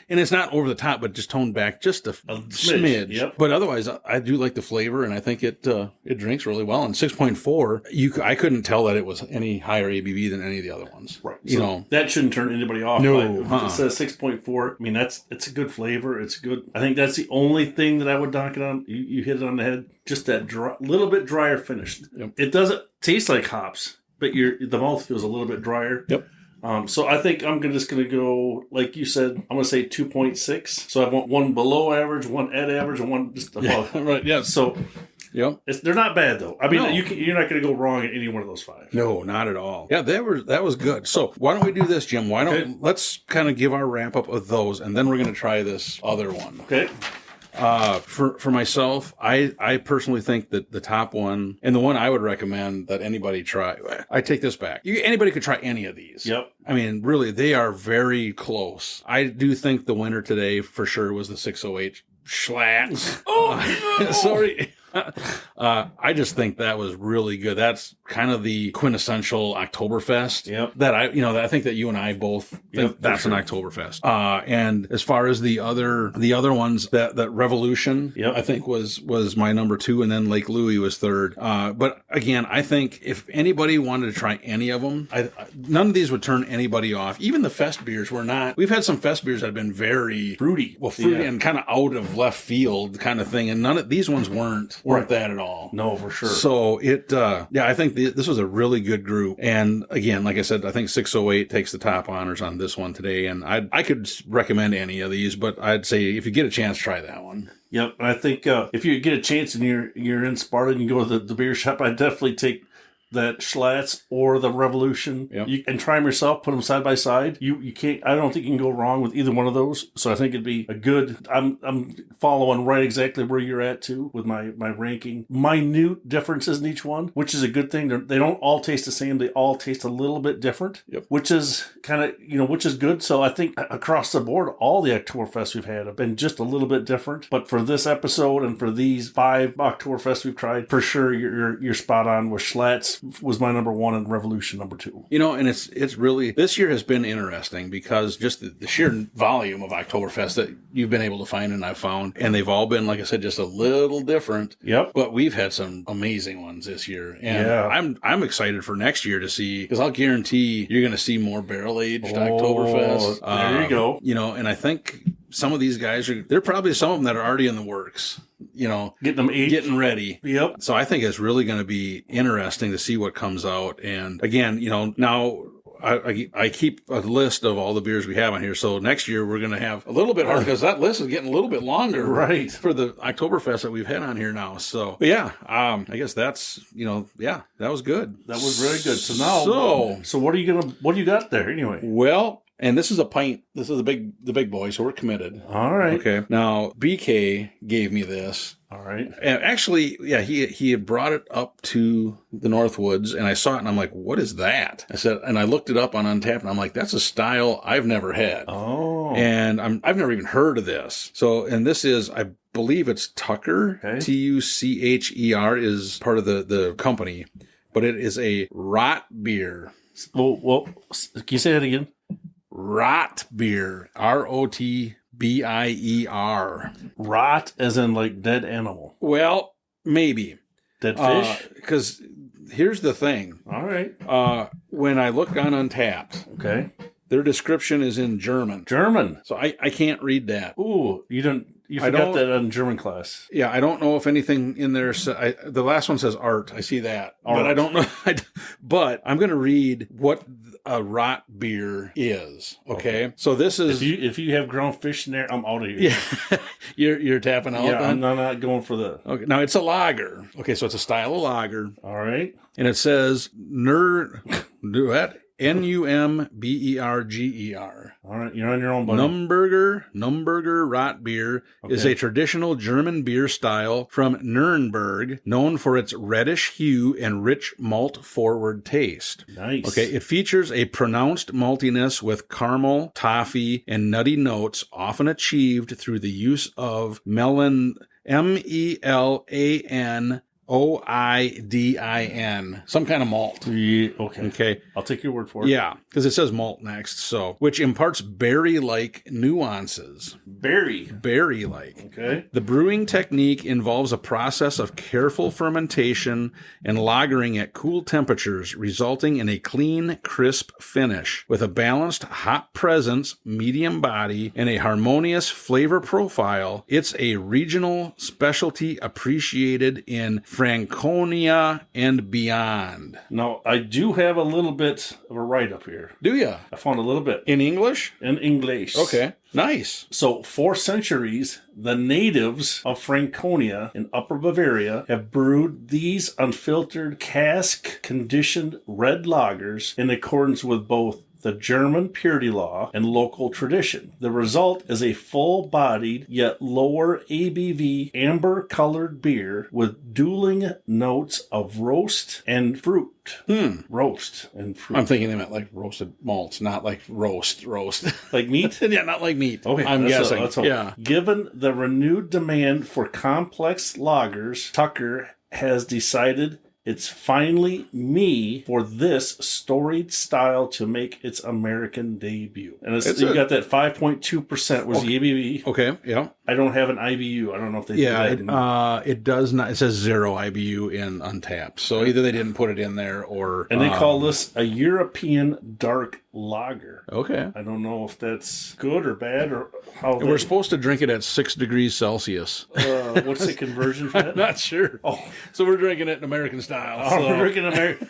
and it's not over the top, but just toned back just a smidge. Yep. But otherwise, I do like the flavor, and I think it drinks really well. And 6.4, I couldn't tell that it was any higher ABV than any of the other ones. Right. You know, that shouldn't turn anybody off. No. If it says 6.4, I mean, it's a good flavor. It's good. I think that's the only thing that I would knock it on. You hit it on the head. Just that little bit drier finish. Yep. It doesn't taste like hops, but the mouth feels a little bit drier. Yep. So I think I'm just going to go, like you said, I'm going to say 2.6. So I want one below average, one at average, and one just above. Yeah, right. Yeah. So they're not bad though. I mean, you're not going to go wrong at any one of those five. No, not at all. Yeah, that was good. So why don't we do this, Jim? Let's kind of give our wrap up of those, and then we're going to try this other one. Okay. For myself, I personally think that the top one and the one I would recommend that anybody try, I take this back. Anybody could try any of these. Yep. I mean, really, they are very close. I do think the winner today for sure was the 608 Schlatz. Oh, sorry. I just think that was really good. That's kind of the quintessential Oktoberfest. Yep. That I think that you and I both think that's an Oktoberfest. And as far as the other ones, that Revolution, I think was my number 2, and then Lake Louie was third. But again, I think if anybody wanted to try any of them, none of these would turn anybody off. Even the fest beers were not. We've had some fest beers that have been very fruity, and kind of out of left field kind of thing, and none of these ones weren't that at all. No, for sure. So I think this was a really good group. And again, like I said, I think 608 takes the top honors on this one today. And I could recommend any of these, but I'd say if you get a chance, try that one. Yep. And I think if you get a chance and you're in Sparta and you go to the beer shop, I'd definitely take that Schlatz or the Revolution. Yep. You can try them yourself, put them side by side. You can't. I don't think you can go wrong with either one of those. So I think it'd be a good. I'm following right exactly where you're at too with my ranking. Minute differences in each one, which is a good thing. They don't all taste the same. They all taste a little bit different, which is kind of which is good. So I think across the board, all the Oktoberfests we've had have been just a little bit different. But for this episode and for these 5 Oktoberfests we've tried, for sure you're spot on with Schlatz. Was my number 1 and Revolution number 2. And it's really, this year has been interesting because just the sheer volume of Oktoberfest that you've been able to find and I've found, and they've all been, like I said, just a little different. Yep. But we've had some amazing ones this year. And I'm excited for next year to see, because I'll guarantee you're going to see more barrel-aged Oktoberfest. There you go. And I think some of these guys there are probably some of them that are already in the works. Getting them aged. Getting ready. Yep. So I think it's really going to be interesting to see what comes out. And again, now I keep a list of all the beers we have on here. So next year we're going to have a little bit harder because that list is getting a little bit longer. Right. For the Oktoberfest that we've had on here now. So, but yeah, I guess that's, that was good. That was really good. So now, so what do you got there anyway? Well, And this is a pint. This is the big boy, so we're committed. All right. Okay. Now, BK gave me this. All right. And actually, yeah, he had brought it up to the Northwoods, and I saw it, and I'm like, what is that? I said, and I looked it up on Untappd, and I'm like, that's a style I've never had. Oh. And I've never even heard of this. So, and this is, I believe it's Tucker, okay. Tucher is part of the company, but it is a rot beer. Well, can you say that again? Rot beer, ROTBIER. Rot as in like dead animal. Well, maybe. Dead fish? Because here's the thing. All right. When I look on Untappd, okay, their description is in German. German. So I can't read that. Ooh, you forgot that in German class. Yeah, I don't know if anything in there. The last one says art. I see that. Art. But I don't know. But I'm going to read what a rot beer is. Okay. So this is. If you have ground fish in there, I'm out of here. Yeah. you're tapping out. Yeah, I'm not going for the. Okay. Now it's a lager. Okay. So it's a style of lager. All right. And it says Numberger. All right, you're on your own, buddy. Numberger Rot Beer is a traditional German beer style from Nuremberg, known for its reddish hue and rich malt-forward taste. Nice. Okay, it features a pronounced maltiness with caramel, toffee, and nutty notes, often achieved through the use of MELANOIDIN, some kind of malt. Yeah, okay. Okay. I'll take your word for it. Yeah, because it says malt next, so which imparts berry-like nuances. Berry-like. Okay. The brewing technique involves a process of careful fermentation and lagering at cool temperatures, resulting in a clean, crisp finish. With a balanced hop presence, medium body, and a harmonious flavor profile, it's a regional specialty appreciated in Franconia and beyond. Now, I do have a little bit of a write-up here. Do ya? I found a little bit. In English? In English. Okay. Nice. So, for centuries, the natives of Franconia in Upper Bavaria have brewed these unfiltered cask-conditioned red lagers in accordance with both the German purity law and local tradition. The result is a full-bodied yet lower ABV amber-colored beer with dueling notes of roast and fruit. Roast and fruit. I'm thinking they meant like roasted malts, not like roast. Like meat? Yeah, not like meat. Okay, I'm guessing. Yeah. Given the renewed demand for complex lagers, Tucker has decided it's finally me for this storied style to make its American debut. And you got that 5.2% was the ABV. Okay, yeah. I don't have an IBU. I don't know if they did that. It does not. It says 0 IBU in Untappd. So either they didn't put it in there or... And they call this a European dark lager. Okay. I don't know if that's good or bad or how... We're supposed to drink it at 6 degrees Celsius. What's the conversion for that? I'm not sure. Oh. So we're drinking it in American style. So. We're drinking American...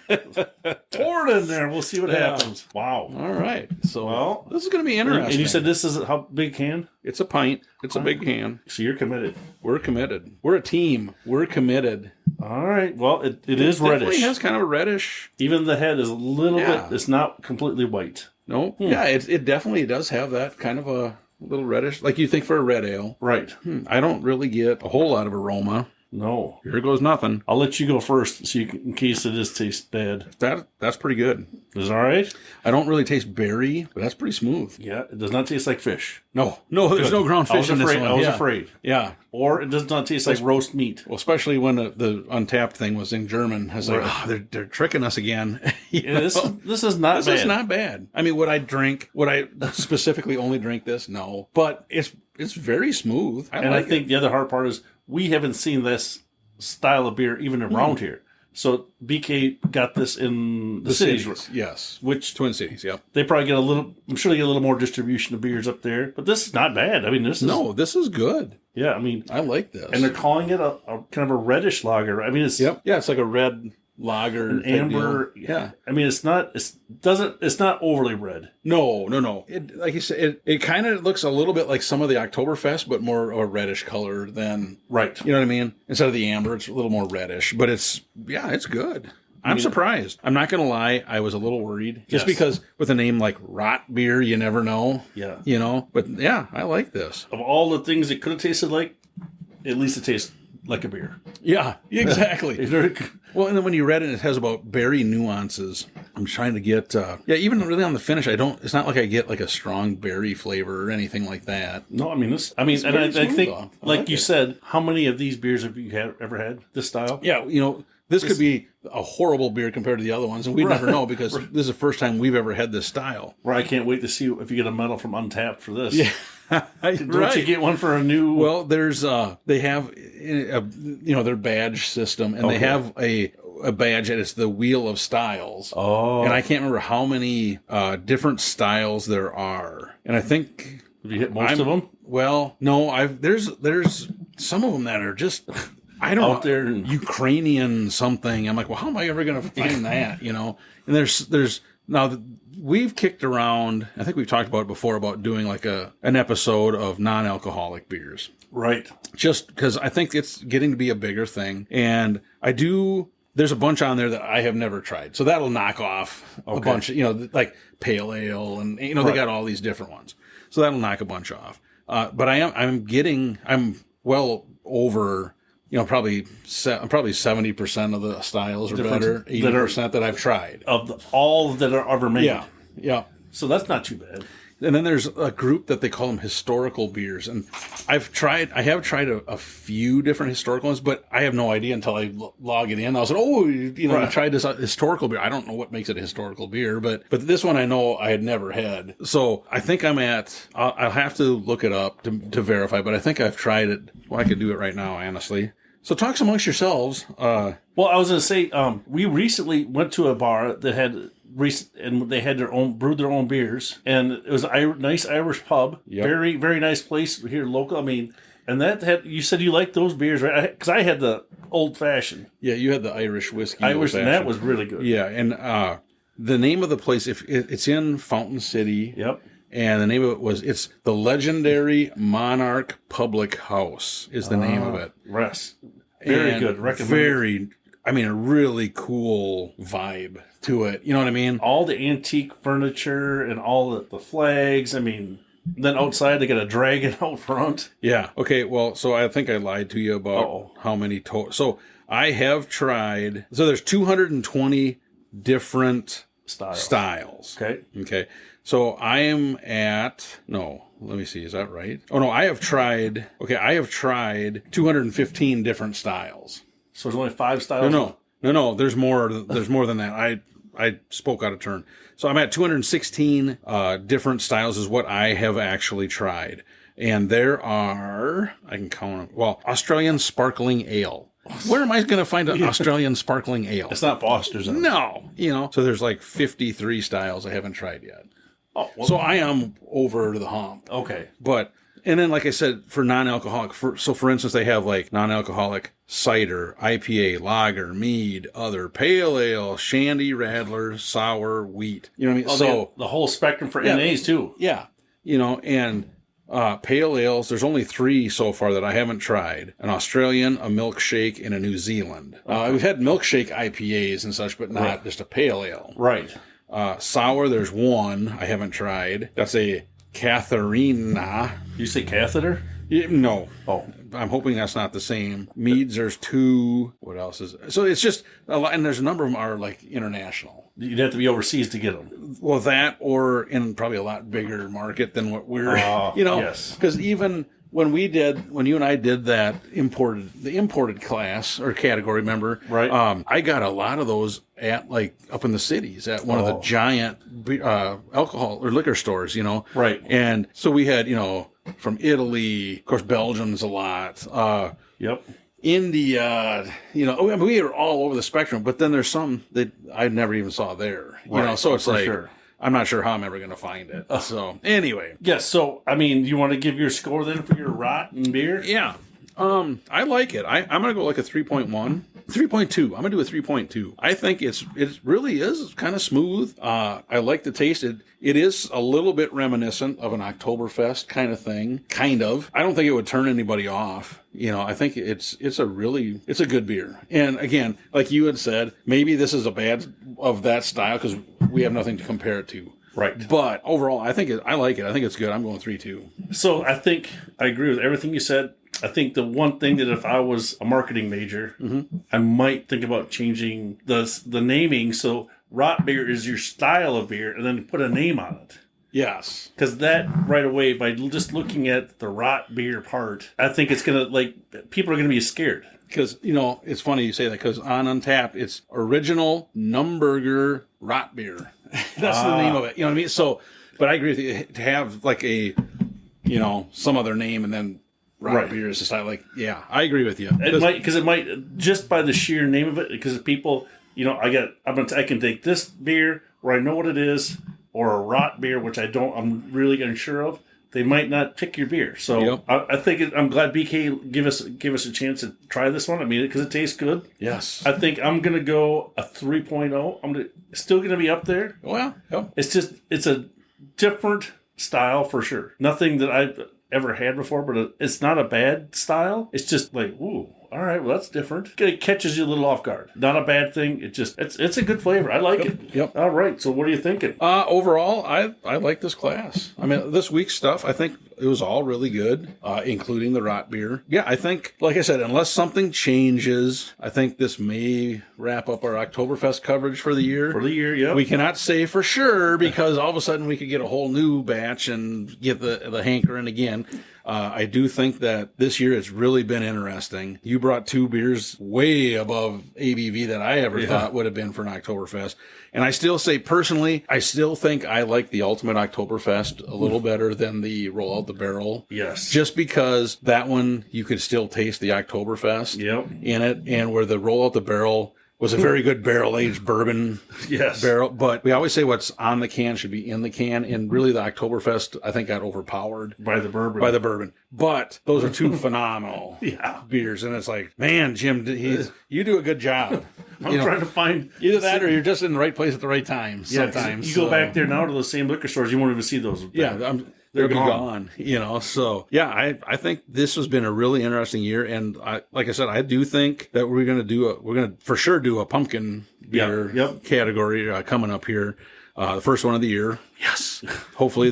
Pour it in there. We'll see what happens. Wow. All right. So this is going to be interesting. And you said this is how big can? It's a pint. It's a big can. So you're committed. We're committed. We're a team. We're committed. All right. Well, it is reddish. It has kind of a reddish. Even the head is a little bit. It's not completely white. No. Yeah. It definitely does have that kind of a little reddish, like you think for a red ale. Right. I don't really get a whole lot of aroma. No. Here goes nothing. I'll let you go first, so in case it does taste bad. That's pretty good. Is it all right? I don't really taste berry, but that's pretty smooth. Yeah, it does not taste like fish. No, there's no ground fish in this one. I was afraid. Yeah. Or it does not taste like roast meat. Well, especially when the Untappd thing was in German. I was like, they're tricking us again. This is not bad. This is not bad. I mean, would I specifically only drink this? No. But it's very smooth. I think the other hard part is we haven't seen this style of beer even around here. So BK got this in the cities. Yes. Which Twin Cities, yep. They probably get I'm sure they get a little more distribution of beers up there. But this is not bad. I mean, this is good. Yeah, I mean, I like this. And they're calling it a kind of a reddish lager. I mean, it's it's like a red lager, an amber. Deal. Yeah, I mean, it's not overly red. No. It, like you said, it kind of looks a little bit like some of the Oktoberfest, but more of a reddish color than right. You know what I mean? Instead of the amber, it's a little more reddish, but it's good. I'm surprised. I'm not going to lie. I was a little worried just Yes. because with a name like Rot Beer, you never know. Yeah. You know, but yeah, I like this. Of all the things it could have tasted like, at least it tastes like a beer. Yeah, exactly. Well, and then when you read it has about berry nuances. I'm trying to get, even really on the finish, it's not like I get like a strong berry flavor or anything like that. No, I mean, I think, like you said, how many of these beers have you ever had, this style? Yeah, you know, this could be a horrible beer compared to the other ones, and we never know because this is the first time we've ever had this style. Right, I can't wait to see if you get a medal from Untappd for this. Yeah. Don't you get one for a new... Well, there's, they have, their badge system, and they have a badge that is the Wheel of Styles. Oh. And I can't remember how many different styles there are. And I think... Have you hit most of them? Well, no, there's some of them that are just... I don't know, there Ukrainian something. I'm like, well, how am I ever going to find that? You know, and there's now we've kicked around. I think we've talked about it before about doing like an episode of non-alcoholic beers, right? Just because I think it's getting to be a bigger thing, and there's a bunch on there that I have never tried, so that'll knock off a bunch. Like pale ale, and they got all these different ones, so that'll knock a bunch off. But I'm well over. Probably 70% of the styles are better. 80% that I've tried all that are ever made. Yeah. So that's not too bad. And then there's a group that they call them historical beers, and I have tried a few different historical ones, but I have no idea until I log it in. I was like, I tried this historical beer. I don't know what makes it a historical beer, but this one I know I had never had. So I think I'll have to look it up to verify, but I think I've tried it. Well, I could do it right now, honestly. So talk amongst yourselves. Well, I was going to say, we recently went to a bar that had and they had brewed their own beers, and it was a nice Irish pub. Yep. Very, very nice place here local. I mean, and you said you liked those beers, right? Because I had the old fashioned. Yeah, you had the Irish whiskey. And that was really good. Yeah, and the name of the place, it's in Fountain City. Yep. And the name of it's the legendary Monarch Public House is the name of it. Yes. Very good. Recommend. A really cool vibe to it. You know what I mean? All the antique furniture and all the flags. I mean, then outside they got a dragon out front. Yeah. Okay, well, so I think I lied to you about how many total. So I have tried. So there's 220 different styles. Okay. So I am at, no, let me see, is that right? Oh, no, I have tried 215 different styles. So there's only 5 styles? No, there's more than that. I spoke out of turn. So I'm at 216 different styles is what I have actually tried. And there are, I can count them, Australian Sparkling Ale. Where am I going to find an Australian Sparkling Ale? It's not Foster's. No. So there's like 53 styles I haven't tried yet. Oh, well, so I am over the hump. Okay. And then, like I said, for non-alcoholic, for instance, they have like non-alcoholic cider, IPA, lager, mead, other pale ale, shandy, radler, sour, wheat. You know what I mean? So the whole spectrum for NAs too. Yeah. And pale ales, there's only 3 so far that I haven't tried. An Australian, a milkshake, and a New Zealand. We've had milkshake IPAs and such, but not just a pale ale. Right. Sour, there's 1 I haven't tried. That's a Katharina. You say catheter? No. Oh. I'm hoping that's not the same. Meads, there's 2. What else is it? So it's just a lot, and there's a number of them are like international. You'd have to be overseas to get them. Well, that or in probably a lot bigger market than what we're, yes. Because even when you and I did that imported class or category, remember? Right. I got a lot of those at like up in the cities at one of the giant alcohol or liquor stores, Right. And so we had, from Italy, of course, Belgium's a lot. Yep. India, we are all over the spectrum, but then there's some that I never even saw there, so it's like, sure. I'm not sure how I'm ever going to find it. So anyway. Yes. So, you want to give your score then for your rotten beer? Yeah. I like it. I'm going to go like a 3.1. 3.2. I'm gonna do a 3.2. I think it really is kind of smooth. I like the taste. It is a little bit reminiscent of an Oktoberfest kind of thing. Kind of. I don't think it would turn anybody off. I think it's a good beer. And again, like you had said, maybe this is a bad of that style because we have nothing to compare it to. Right. But overall, I like it. I think it's good. I'm going 3.2. So I think I agree with everything you said. I think the one thing that if I was a marketing major, I might think about changing the naming. So rot beer is your style of beer, and then put a name on it. Yes. Because that right away, by just looking at the rot beer part, I think it's going to, people are going to be scared. Because, it's funny you say that, because on Untappd, it's Original Numburger Rot Beer. That's the name of it. You know what I mean? So, but I agree with you, to have like a, some other name and then rot beer is just like, yeah, I agree with you. It might, just by the sheer name of it, because people, I can take this beer where I know what it is, or a rot beer, which I'm really unsure of. They might not pick your beer. So I think I'm glad BK give us a chance to try this one. I mean, because it tastes good. Yes. I think I'm going to go a 3.0. I'm still going to be up there. Oh, yeah. Yep. It's a different style for sure. Nothing that I've ever had before, but it's not a bad style. It's just like, ooh, all right, well, that's different. It catches you a little off guard. Not a bad thing. It's a good flavor. I like it. Yep. All right, so what are you thinking? Overall, I like this class. I mean, this week's stuff, I think it was all really good, including the rot beer. Yeah, I think, like I said, unless something changes, I think this may wrap up our Oktoberfest coverage for the year. For the year, yeah. We cannot say for sure, because all of a sudden we could get a whole new batch and get the hankering again. I do think that this year it's really been interesting. You brought two beers way above ABV that I ever thought would have been for an Oktoberfest. And I still say, personally, I still think I like the Ultimate Oktoberfest a little better than the Roll Out the Barrel. Yes. Just because that one, you could still taste the Oktoberfest in it. And where the Roll Out the Barrel was a very good barrel-aged bourbon barrel. But we always say what's on the can should be in the can. And really the Oktoberfest, I think, got overpowered. By the bourbon. But those are two phenomenal beers. And it's like, man, Jim, you do a good job. I'm trying to find... Either that or you're just in the right place at the right time sometimes. You go back there now to the same liquor stores, you won't even see those. They're gone. So I think this has been a really interesting year, and like I said, I do think that we're gonna for sure do a pumpkin beer category coming up here, the first one of the year. Yes, hopefully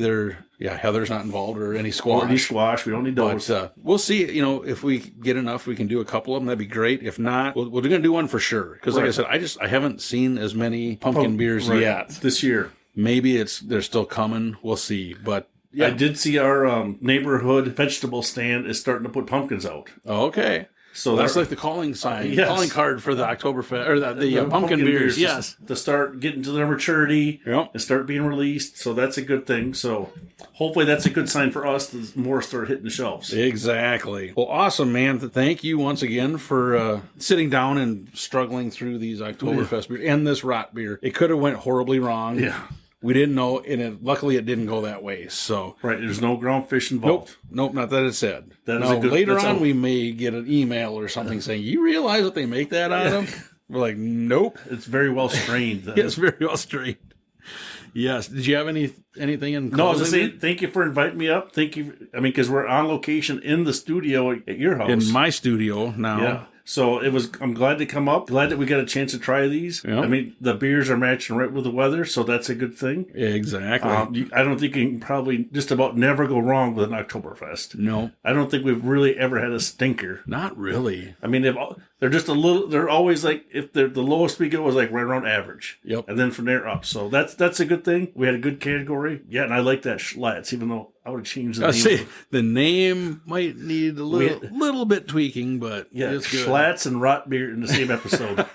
Heather's not involved or any squash. We don't need those. But we'll see. If we get enough, we can do a couple of them. That'd be great. If not, we're gonna do one for sure. Because like I said, I haven't seen as many pumpkin beers yet this year. Maybe they're still coming. We'll see, but. Yeah. I did see our neighborhood vegetable stand is starting to put pumpkins out. Oh, okay. So that's like the calling sign, calling card for the Oktoberfest, or the pumpkin beers. Yes. To start getting to their maturity and start being released. So that's a good thing. So hopefully that's a good sign for us to more start hitting the shelves. Exactly. Well, awesome, man. Thank you once again for sitting down and struggling through these Oktoberfest beers and this rot beer. It could have went horribly wrong. Yeah. We didn't know, and luckily it didn't go that way. So there's no ground fish involved. Nope, not that it said. Later on, we may get an email or something saying, "You realize what they make that out of?" We're like, "Nope." It's very well strained. It's very well strained. Yes. Did you have anything in closing? No, I was just saying, thank you for inviting me up. Thank you. I mean, because we're on location in the studio at your house. In my studio now. Yeah. So I'm glad to come up. Glad that we got a chance to try these. Yep. I mean, the beers are matching right with the weather, so that's a good thing. Exactly. I don't think you can probably just about never go wrong with an Oktoberfest. No. I don't think we've really ever had a stinker. Not really. I mean, they're just they're always like, if the lowest we go is like right around average. Yep. And then from there up. So that's a good thing. We had a good category. Yeah, and I like that Schlatz, even though I would have changed the name. The name might need a little bit tweaking, but it's good. Schlatz and rot beer in the same episode.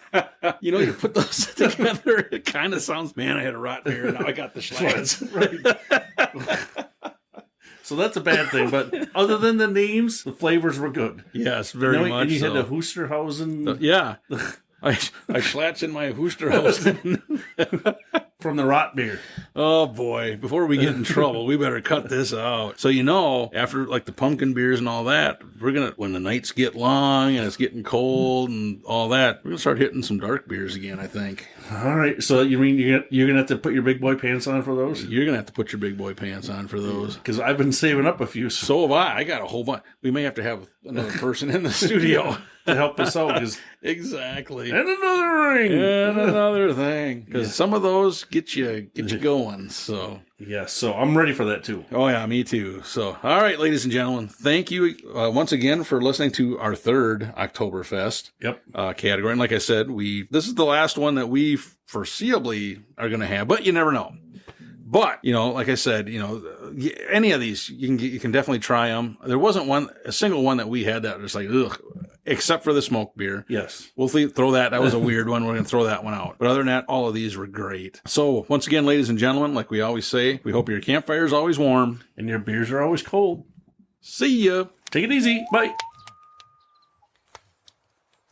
You put those together, it kind of sounds, man, I had a rot beer, and now I got the Schlatz. Right. So that's a bad thing, but other than the names, the flavors were good. Yes, very much. And you had the Hausterhasen. I Schlatz in my Hausterhasen. from the rot beer. Oh boy, before we get in trouble, we better cut this out. So, after like the pumpkin beers and all that, when the nights get long and it's getting cold and all that, we're going to start hitting some dark beers again, I think. All right. So you mean you're going to have to put your big boy pants on for those? You're going to have to put your big boy pants on for those. Because I've been saving up a few. So have I. I got a whole bunch. We may have to have another person in the studio to help us out. Exactly. And another ring. And another thing. Because some of those get you going. So yes, so I'm ready for that too. Oh yeah, me too. So all right, ladies and gentlemen, thank you once again for listening to our third Oktoberfest category. And like I said, this is the last one that we foreseeably are going to have, but you never know. But, like I said, any of these, you can definitely try them. There wasn't a single one that we had that was like, ugh, except for the smoked beer. Yes. We'll throw that. That was a weird one. We're going to throw that one out. But other than that, all of these were great. So once again, ladies and gentlemen, like we always say, we hope your campfire is always warm. And your beers are always cold. See ya. Take it easy. Bye.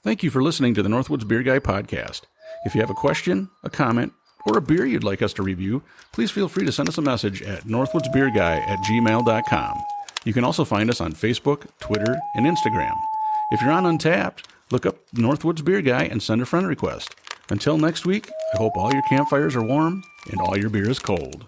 Thank you for listening to the Northwoods Beer Guy podcast. If you have a question, a comment, or a beer you'd like us to review, please feel free to send us a message at northwoodsbeerguy@gmail.com. You can also find us on Facebook, Twitter, and Instagram. If you're on Untappd, look up Northwoods Beer Guy and send a friend request. Until next week, I hope all your campfires are warm and all your beer is cold.